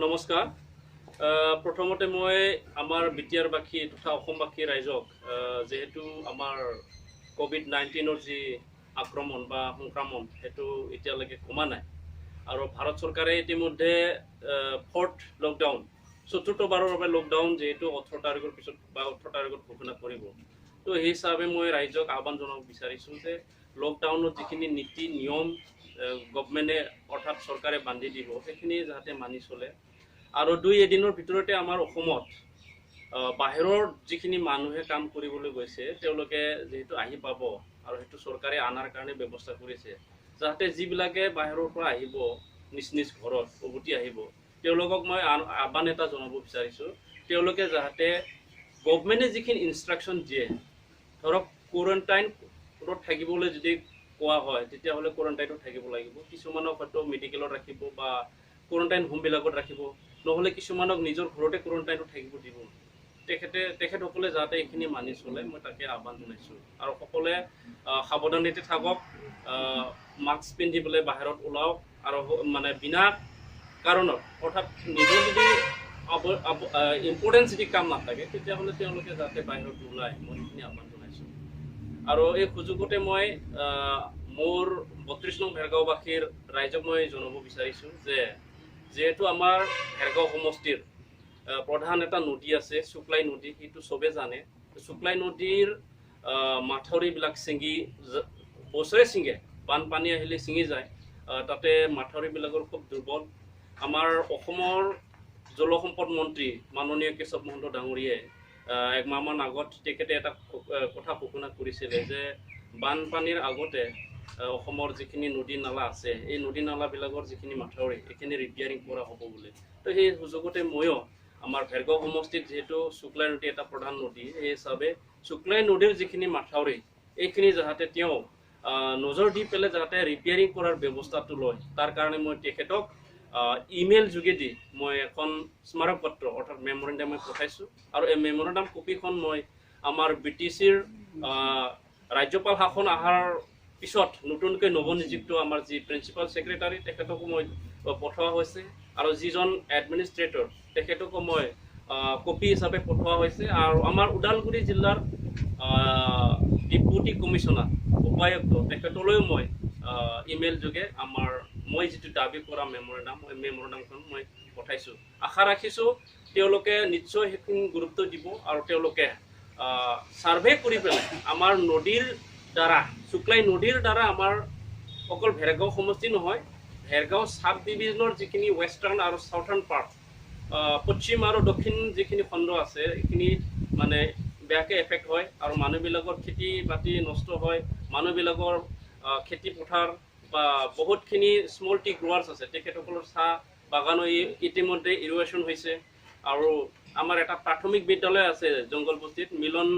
নমস্কাৰ। প্ৰথমতে মই আমাৰ বিটিআৰবাসী তথা অসমবাসী ৰাইজক যেহেতু আমাৰ কোভিড-19 যি আক্ৰমণ বা সংক্ৰমণ সেইটো এতিয়ালৈকে কমা নাই আৰু ভাৰত চৰকাৰে ইতিমধ্যে ফৰ্থ লকডাউন চতুৰ্থবাৰৰ বাবে লকডাউন যেহেতু 18 তাৰিখৰ পিছত বা 18 তাৰিখত ঘোষণা কৰিব। তো সেই হিচাপে মই ৰাইজক আহ্বান জনাব বিচাৰিছোঁ যে লকডাউনত যিখিনি নীতি নিয়ম গভৰ্ণমেণ্টে অৰ্থাৎ চৰকাৰে বান্ধি দিব সেইখিনি যাতে মানি চলে আৰু 2 এদিনৰ ভিতৰতে আমাৰ অসমত বাহিৰৰ যিখিনি মানুহে কাম কৰিবলৈ গৈছে তেওঁলোকে যেহেতু আহি পাব আৰু সেইটো চৰকাৰে আনাৰ কাৰণে ব্যৱস্থা কৰিছে যাতে যিবিলাকে বাহিৰৰ পৰা আহিব নিজ নিজ ঘৰত উভতি আহিব তেওঁলোকক মই আহ্বান এটা জনাব বিচাৰিছোঁ তেওঁলোকে যাতে গভৰ্ণমেণ্টে যিখিনি ইনষ্ট্ৰাকশ্যন দিয়ে ধৰক কোৱাৰেণ্টাইনত থাকিবলৈ যদি কোৱা হয় তেতিয়াহ'লে কোৱাৰেণ্টাইনত থাকিব লাগিব কিছুমানক হয়তো মেডিকেলত ৰাখিব বা কোৱাৰেণ্টাইন হোমবিলাকত ৰাখিব নহ'লে কিছুমানক নিজৰ ঘৰতে কোৱাৰেণ্টাইনত থাকিব দিব তেখেতসকলে যাতে এইখিনি মানি চলে মই তাকে আহ্বান জনাইছোঁ আৰু সকলোৱে সাৱধানতে থাকক মাস্ক পিন্ধি পেলাই বাহিৰত ওলাওক আৰু মানে বিনা কাৰণত অৰ্থাৎ নিজৰ যদি ইম্পৰ্টেঞ্চ যদি কাম নাথাকে তেতিয়াহ'লে তেওঁলোকে যাতে বাহিৰত নোলায় মই এইখিনি আহ্বান জনাইছোঁ আৰু এই সুযোগতে মই মোৰ 32 নং ভেৰগাঁওবাসীৰ ৰাইজক মই জনাব বিচাৰিছোঁ যে যেহেতু আমাৰ ভেৰগাঁও সমষ্টিৰ প্ৰধান এটা নদী আছে শুক্লাই নদী সেইটো চবে জানে শুক্লাই নদীৰ মাথাউৰিবিলাক ছিঙি বছৰে ছিঙে বানপানী আহিলে ছিঙি যায় তাতে মাথাউৰিবিলাকৰ খুব দুৰ্বল আমাৰ অসমৰ জলসম্পদ মন্ত্ৰী মাননীয় কেশৱ মহন্ত ডাঙৰীয়াই একমাহমান আগত তেখেতে এটা কথা ঘোষণা কৰিছিলে যে বানপানীৰ আগতে অসমৰ যিখিনি নদী নালা আছে এই নদী নালাবিলাকৰ যিখিনি মাথাউৰি এইখিনি ৰিপেয়াৰিং কৰা হ'ব বুলি তো সেই সুযোগতে ময়ো আমাৰ ভেৰগাঁও সমষ্টিত যেহেতু শুক্লাই নদী এটা প্ৰধান নদী সেই হিচাপে শুক্লাই নদীৰ যিখিনি মাথাউৰি এইখিনি যাতে তেওঁ নজৰ দি পেলাই যাতে ৰিপেয়াৰিং কৰাৰ ব্যৱস্থাটো লয় তাৰ কাৰণে মই তেখেতক ইমেইল যোগেদি মই এখন স্মাৰক পত্ৰ অৰ্থাৎ মেমৰেণ্ডাম মই পঠাইছোঁ আৰু এই মেমৰেণ্ডাম কপিখন মই আমাৰ BTCৰ ৰাজ্যপাল শাসন অহাৰ পিছত নতুনকৈ নৱনিযুক্ত আমাৰ যি প্ৰিন্সিপাল ছেক্ৰেটাৰী তেখেতকো মই পঠোৱা হৈছে আৰু যিজন এডমিনিষ্ট্ৰেটৰ তেখেতকো মই কপি হিচাপে পঠোৱা হৈছে আৰু আমাৰ ওদালগুৰি জিলাৰ ডেপুটি কমিশ্যনাৰ উপায়ুক্ত তেখেতলৈও মই ইমেইল যোগে মই যিটো দাবী কৰা মেমৰেণ্ডামখন মই পঠাইছোঁ আশা ৰাখিছোঁ তেওঁলোকে নিশ্চয় সেইখিনি গুৰুত্ব দিব আৰু তেওঁলোকে সাৰ্ভে কৰি পেলাই আমাৰ নদীৰ দ্বাৰা শুক্লাই নদীৰ দ্বাৰা আমাৰ অকল ভেৰগাঁও সমষ্টি নহয় ভেৰগাঁও সাব ডিভিজনৰ যিখিনি ৱেষ্টাৰ্ণ আৰু চাউথাৰ্ণ পাৰ্ট পশ্চিম আৰু দক্ষিণ যিখিনি খণ্ড আছে এইখিনি মানে বেয়াকৈ এফেক্ট হয় আৰু মানুহবিলাকৰ খেতি বাতি নষ্ট হয় মানুহবিলাকৰ খেতি পথাৰ বা বহুতখিনি স্মল টি গ্ৰোৱাৰ্ছ আছে তেখেতসকলৰ চাহ বাগানো ইতিমধ্যে ইৰোৱেশ্যন হৈছে আৰু আমাৰ এটা প্ৰাথমিক বিদ্যালয় আছে জংগলবস্তিত মিলন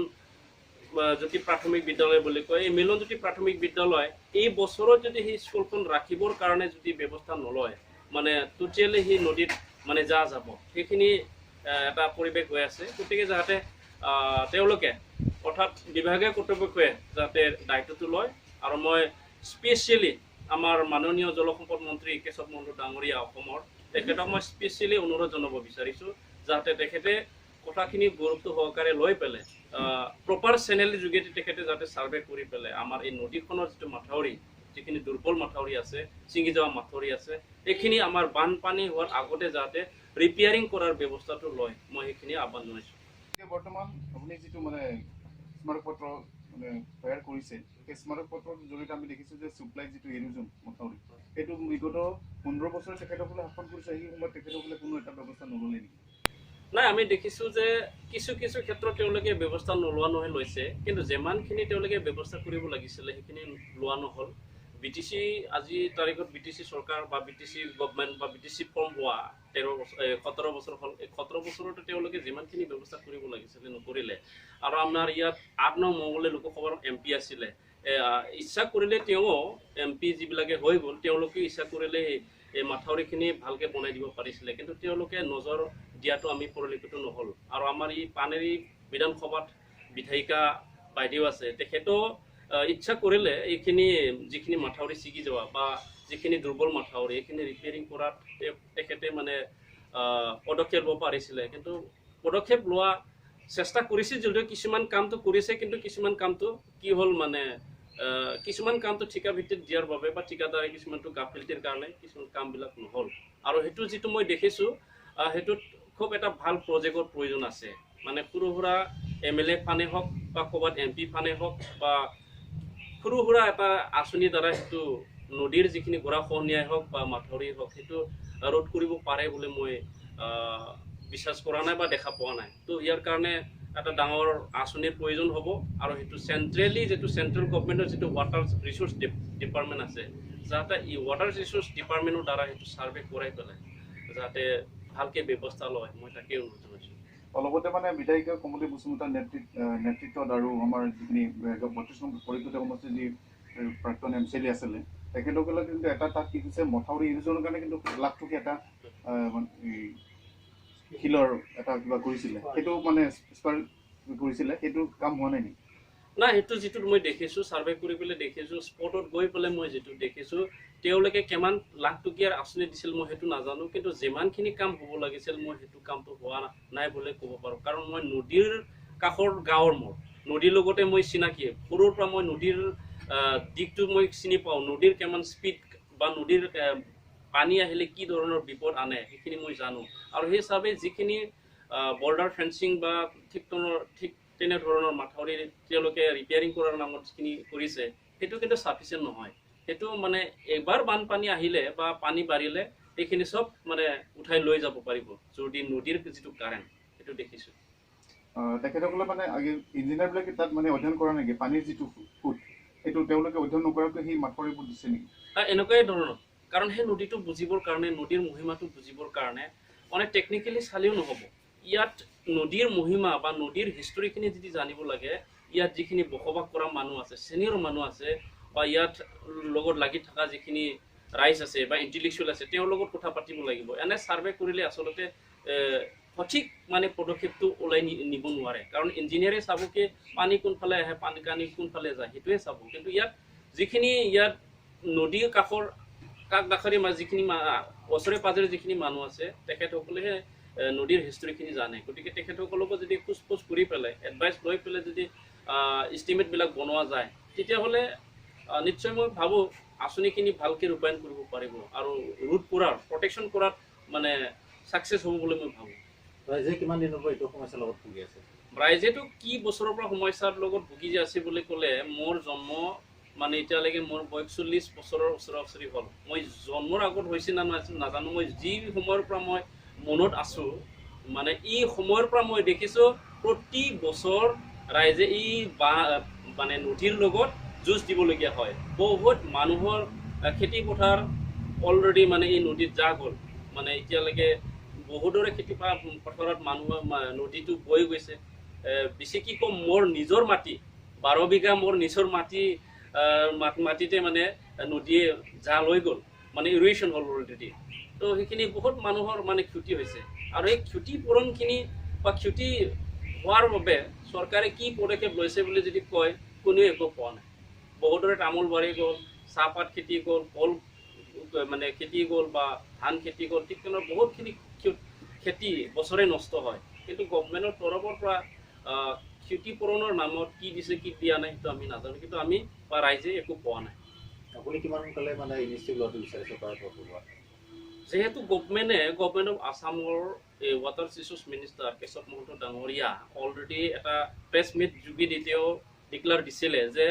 জ্যোতি প্ৰাথমিক বিদ্যালয় বুলি কয় এই মিলন জ্যোতি প্ৰাথমিক বিদ্যালয় এই বছৰত যদি সেই স্কুলখন ৰাখিবৰ কাৰণে যদি ব্যৱস্থা নলয় মানে টোটেলি সেই নদীত মানে যাব সেইখিনি এটা পৰিৱেশ হৈ আছে গতিকে যাতে তেওঁলোকে অৰ্থাৎ বিভাগীয় কৰ্তৃপক্ষই যাতে দায়িত্বটো লয় আৰু মই স্পেচিয়েলি আমাৰ মাননীয় জলসম্পদ মন্ত্ৰী কেশৱ মহন্ত ডাঙৰীয়া অসমৰ তেখেতক মই স্পেচিয়েলি অনুৰোধ জনাব বিচাৰিছোঁ যাতে তেখেতে কথাখিনি গুৰুত্ব সহকাৰে লৈ পেলাই প্ৰপাৰ চেনেলৰ যোগেদি তেখেতে যাতে ছাৰ্ভে কৰি পেলাই আমাৰ এই নদীখনৰ যিটো মাথাউৰি যিখিনি দুৰ্বল মাথাউৰি আছে ছিঙি যোৱা মাথাউৰি আছে এইখিনি আমাৰ বানপানী হোৱাৰ আগতে যাতে ৰিপেয়াৰিং কৰাৰ ব্যৱস্থাটো লয় মই সেইখিনি আহ্বান জনাইছোঁ বৰ্তমান আপুনি যিটো মানে স্মাৰক পত্ৰ মানে তৈয়াৰ কৰিছে সেই স্মাৰক পত্ৰৰ জৰিয়তে আমি দেখিছোঁ যে শুক্লাই যিটো এৰোজন মাথাউৰি সেইটো বিগত 15 বছৰ তেখেতসকলে শাসন কৰিছে সেই সময়ত তেখেতসকলে কোনো এটা ব্যৱস্থা নল'লে নেকি নাই আমি দেখিছোঁ যে কিছু ক্ষেত্ৰত তেওঁলোকে ব্যৱস্থা নোলোৱা নহয় লৈছে কিন্তু যিমানখিনি তেওঁলোকে ব্যৱস্থা কৰিব লাগিছিলে সেইখিনি লোৱা নহ'ল BTC আজি তাৰিখত BTC চৰকাৰ বা BTC গভৰ্ণমেণ্ট বা BTC ফৰ্ম হোৱা 17 বছৰ হ'ল এই 17 বছৰতে তেওঁলোকে যিমানখিনি ব্যৱস্থা কৰিব লাগিছিলে নকৰিলে আৰু আমাৰ ইয়াত 8 নং মঙলদৈ লোকসভাৰ MP আছিলে ইচ্ছা কৰিলে তেওঁ MP যিবিলাকে হৈ গ'ল তেওঁলোকে ইচ্ছা কৰিলে এই মাথাউৰিখিনি ভালকৈ বনাই দিব পাৰিছিলে কিন্তু তেওঁলোকে নজৰ দিয়াটো আমি পৰিলক্ষিত নহ'ল আৰু আমাৰ এই পানেৰী বিধানসভাত বিধায়িকা বাইদেউ আছে তেখেতো ইচ্ছা কৰিলে এইখিনি যিখিনি মাথাউৰি ছিগি যোৱা বা যিখিনি দুৰ্বল মাথাউৰি এইখিনি ৰিপেয়াৰিং কৰাত তেখেতে মানে পদক্ষেপ ল'ব পাৰিছিলে, কিন্তু পদক্ষেপ লোৱা চেষ্টা কৰিছিল যদিও কিছুমান কামটো কৰিছে, কিন্তু কিছুমান কামটো কি হ'ল মানে কিছুমান কামটো ঠিকা ভিত্তিত দিয়াৰ বাবে বা ঠিকাদাৰে কিছুমানটো গাফিলতিৰ কাৰণে কিছুমান কামবিলাক নহ'ল। আৰু সেইটো যিটো মই দেখিছোঁ সেইটোত খুব এটা ভাল প্ৰজেক্টৰ প্ৰয়োজন আছে, মানে সৰু সুৰা MLA ফানে হওক বা ক'ৰবাত MP ফানে হওক বা সৰু সুৰা এটা আঁচনিৰ দ্বাৰা সেইটো নদীৰ যিখিনি গৰাখহনীয়াই হওক বা মাথাউৰি হওক সেইটো ৰোধ কৰিব পাৰে বুলি মই বিশ্বাস কৰা নাই বা দেখা পোৱা নাই। তো ইয়াৰ কাৰণে এটা ডাঙৰ আঁচনিৰ প্ৰয়োজন হ'ব, আৰু সেইটো চেণ্ট্ৰেলি যিটো চেণ্ট্ৰেল গভৰ্ণমেণ্টৰ যিটো ৱাটাৰ ৰিচোৰ্চ ডিপাৰ্টমেণ্ট আছে, যাতে এই ৱাটাৰ ৰিচোৰ্চ ডিপাৰ্টমেণ্টৰ দ্বাৰা সেইটো ছাৰ্ভে কৰাই পেলাই যাতে ভালকৈ ব্যৱস্থা লয়, মই তাকেই অনুৰোধ জনাইছোঁ। লগতে মানে বিধায়িকা কমলী বসুমতাৰ নেতৃত্বত আৰু আমাৰ যিখিনি 32 নং পৰিষদীয় সমষ্টিৰ যি প্ৰাক্তন MCLA আছিলে তেখেতসকলে কিন্তু এটা তাত কি কৈছে মথাউৰি ইৰোজনৰ কাৰণে কিন্তু লাখ টকীয়া এটা শিলৰ এটা কিবা কৰিছিলে, সেইটো মানে কৰিছিলে, সেইটো কাম হোৱা নাই নেকি? নাই, সেইটো যিটো মই দেখিছোঁ ছাৰ্ভে কৰি পেলাই দেখিছোঁ, স্পটত গৈ পেলাই মই যিটো দেখিছোঁ তেওঁলোকে কিমান লাখ টকীয়াৰ আঁচনি দিছিল মই সেইটো নাজানো, কিন্তু যিমানখিনি কাম হ'ব লাগিছিল মই সেইটো কামটো হোৱা নাই বুলি ক'ব পাৰোঁ। কাৰণ মই নদীৰ কাষৰ গাঁৱৰ মোৰ নদীৰ লগতে মই চিনাকি, সৰুৰ পৰা মই নদীৰ দিশটো মই চিনি পাওঁ, নদীৰ কিমান স্পীড বা নদীৰ পানী আহিলে কি ধৰণৰ বিপদ আনে সেইখিনি মই জানো। আৰু সেই হিচাপে যিখিনি বৰ্ডাৰ ফেন্সিং বা ঠিক তেনেধৰণৰ মাথাউৰি তেওঁলোকে ৰিপেয়াৰিং কৰাৰ নামত যিখিনি কৰিছে সেইটো কিন্তু চাফিচিয়েণ্ট নহয়। সেইটো মানে এবাৰ বানপানী আহিলে বা পানী বাঢ়িলে এইখিনি চব মানে উঠাই লৈ যাব পাৰিব যদি নদীৰ যিটো কাৰেণ্ট সেইটো দেখিছোঁ। তেখেতসকলে মানে ইঞ্জিনিয়াৰবিলাকে তাত মানে অধ্যয়ন কৰা নেকি পানীৰ যিটো ফুট সেইটো তেওঁলোকে অধ্যয়ন নকৰাকৈ সেই মাথাউৰিবোৰ দিছে নেকি? এনেকুৱাই ধৰণৰ, কাৰণ সেই নদীটো বুজিবৰ কাৰণে নদীৰ মহিমাটো বুজিবৰ কাৰণে অনেক টেকনিকেলি চালেও নহ'ব। ইয়াত নদীৰ মহিমা বা নদীৰ হিষ্টৰীখিনি যদি জানিব লাগে, ইয়াত যিখিনি বসবাস কৰা মানুহ আছে, চিনিয়ৰ মানুহ আছে বা ইয়াত লগত লাগি থকা যিখিনি ৰাইজ আছে বা ইণ্টেলেকচুৱেল আছে তেওঁৰ লগত কথা পাতিব লাগিব। এনে ছাৰ্ভে কৰিলে আচলতে সঠিক মানে পদক্ষেপটো ওলাই নিব নোৱাৰে, কাৰণ ইঞ্জিনিয়াৰে চাব কি পানী কোনফালে আহে, পানী কোনফালে যায় সেইটোৱে চাব। কিন্তু ইয়াত যিখিনি ইয়াত নদীৰ কাষৰ কাষৰী যিখিনি ওচৰে পাজৰে যিখিনি মানুহ আছে তেখেতসকলেহে নদীৰ হিষ্টৰীখিনি জানে। গতিকে তেখেতসকলকো যদি খোজ কৰি পেলাই এডভাইচ লৈ পেলাই যদি ইষ্টিমেটবিলাক বনোৱা যায় তেতিয়াহ'লে নিশ্চয় মই ভাবোঁ আঁচনিখিনি ভালকৈ ৰূপায়ণ কৰিব পাৰিব আৰু ৰোধ কৰাৰ প্ৰটেকশ্যন কৰাত মানে ছাকচেছ হ'ব বুলি মই ভাবোঁ। ৰাইজে কিমান দিনৰ পৰা এইটো সমস্যাৰ লগত ভুগি আছে? ৰাইজেতো কি বছৰৰ পৰা সমস্যাৰ লগত ভুগি আছে বুলি ক'লে, মোৰ জন্ম মানে এতিয়ালৈকে মোৰ বয়স 40 বছৰৰ ওচৰা ওচৰি হ'ল। মই জন্মৰ আগত হৈছে না নাজানো, মই যি সময়ৰ পৰা মই মনত আছোঁ মানে এই সময়ৰ পৰা মই দেখিছোঁ প্ৰতি বছৰ ৰাইজে এই মানে নদীৰ লগত যুঁজ দিবলগীয়া হয়। বহুত মানুহৰ খেতি পথাৰ অলৰেডি মানে এই নদীত যা গ'ল, মানে এতিয়ালৈকে বহুদৰে খেতি পথাৰত মানুহৰ নদীটো বৈ গৈছে। বেছি কি ক'ম, মোৰ নিজৰ মাটি 12 বিঘা মোৰ নিজৰ মাটিতে মানে নদীয়ে যা লৈ গ'ল, মানে ইৰোৱেশ্যন হ'ল অলৰেডি। তো সেইখিনি বহুত মানুহৰ মানে ক্ষতি হৈছে, আৰু এই ক্ষতিপূৰণখিনি বা ক্ষতি হোৱাৰ বাবে চৰকাৰে কি পদক্ষেপ লৈছে বুলি যদি কয় কোনেও একো পোৱা নাই। বহুদৰে তামোল বাঢ়ি গ'ল, চাহপাত খেতি গ'ল, কল মানে খেতি গ'ল বা ধান খেতি গ'ল, ঠিক তেনেকুৱা বহুতখিনি খেতি বছৰে নষ্ট হয়। কিন্তু গভমেণ্টৰ তৰফৰ পৰা ক্ষতিপূৰণৰ নামত কি দিছে কি দিয়া নাই সেইটো আমি নাজানো, কিন্তু আমি বা ৰাইজে একো পোৱা নাই। আপুনি কিমান সোনকালে মানে ইনিচিয়েটিভ লোৱাটো বিচাৰিছে তাৰ পৰা? যেহেতু গভমেণ্ট অফ আছামৰ এই water resource minister Keshab Mahanta ডাঙৰীয়া অলৰেডি এটা প্ৰেছ মিট যোগেদি তেওঁ ডিক্লেয়াৰ দিছিলে যে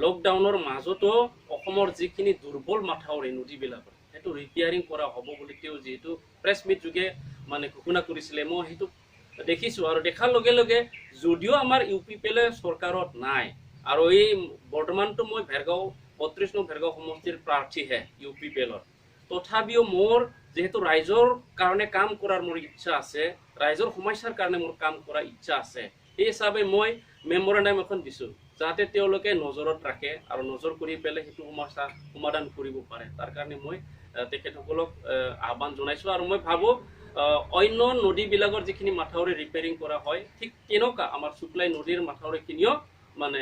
লকডাউনৰ মাজতো অসমৰ যিখিনি দুৰ্বল মাথাউৰি নদীবিলাকৰ সেইটো ৰিপেয়াৰিং কৰা হ'ব বুলি তেওঁ যিহেতু প্ৰেছ মিট যোগে মানে ঘোষণা কৰিছিলে, মই সেইটো দেখিছোঁ। আৰু দেখাৰ লগে লগে যদিও আমাৰ UPPL চৰকাৰত নাই, আৰু এই বৰ্তমানটো মই 32 নং ভেৰগাঁও সমষ্টিৰ প্ৰাৰ্থীহে UPPLৰ, তথাপিও মোৰ যেহেতু ৰাইজৰ কাৰণে কাম কৰাৰ মোৰ ইচ্ছা আছে, ৰাইজৰ সমস্যাৰ কাৰণে মোৰ কাম কৰাৰ ইচ্ছা আছে, সেই হিচাপে মই মেমৰেণ্ডাম এখন দিছোঁ যাতে তেওঁলোকে নজৰত ৰাখে আৰু নজৰ কৰি পেলাই সেইটো সমস্যা সমাধান কৰিব পাৰে। তাৰ কাৰণে মই তেখেতসকলক আহ্বান জনাইছোঁ। আৰু মই ভাবোঁ অন্য নদীবিলাকৰ যিখিনি মাথাউৰি ৰিপেয়াৰিং কৰা হয় ঠিক তেনেকুৱা আমাৰ চুকলাই নদীৰ মাথাউৰিখিনিও মানে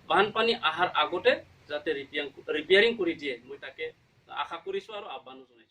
বানপানী অহাৰ আগতে যাতে ৰিপেয়াৰিং কৰি দিয়ে, মই তাকে আশা কৰিছোঁ আৰু আহ্বানো জনাইছোঁ।